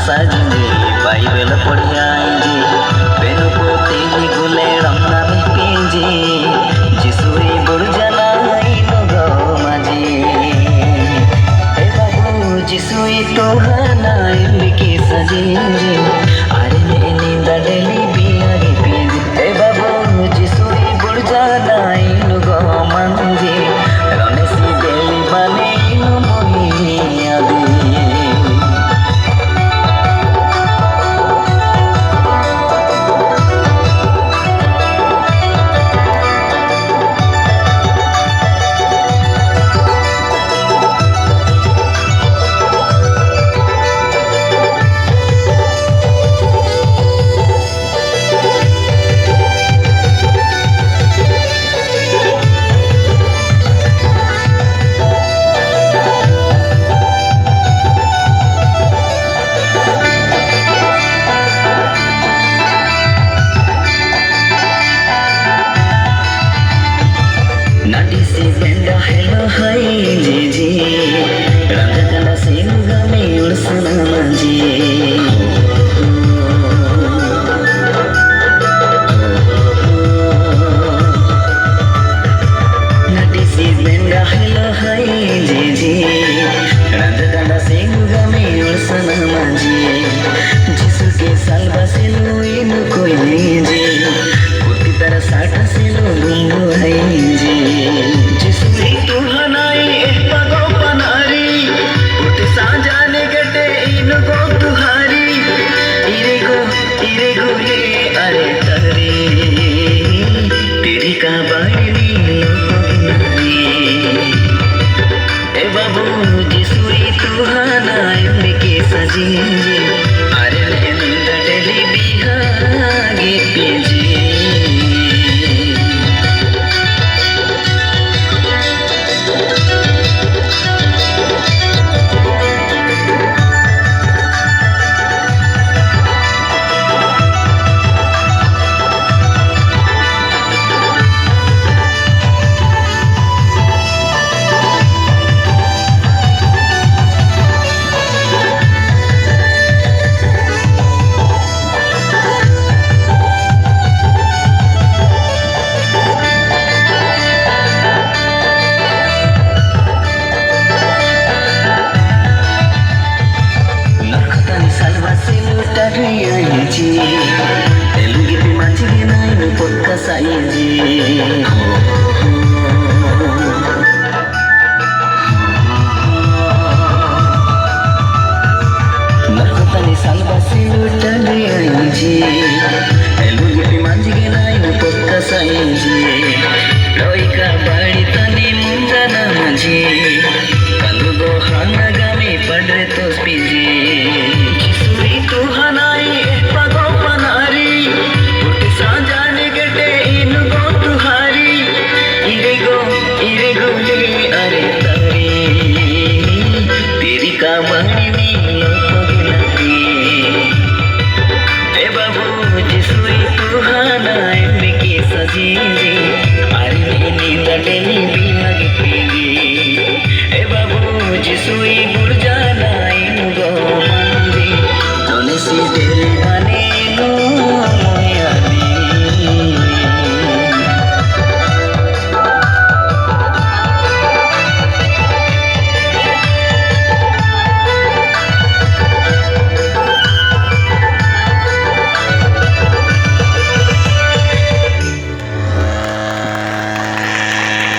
साजिंजे Bible पढ़ियाइंजे बेनु पोते गुले रमना में पेंजे जिसुई बुरजनाई नो माजे ए बाबू जिसुई तो हनाई लिखे सजेंजे अरे नेनी दडली बियागे पेंजे ए बाबू जिसुई बुरजनाई नो मांजे रनेसी बेली बने नो मोहिया दे hello hai ji ji ranga kala singa me ursana manji nadi si benga hello hai ji ji ranga kala singa me ursana manji जिसके salva se nu inu koi ji puti tara sata se nu gungu hai ji जिसुई तू Hanoi पगो Panari उठ सांजाने गटे इन गो तुहारी इरे गो ये अरे तरे तेरी का बाड़ी लोनारी ए बाबू जिसुई तू हनाई लेके सजेंजे अरे लेंदा डेली बिहागे पेजे Telugi pi manchige nai no pokka saiji narkotani salva silutani aiji Telugi pi manchige nai no pokka saiji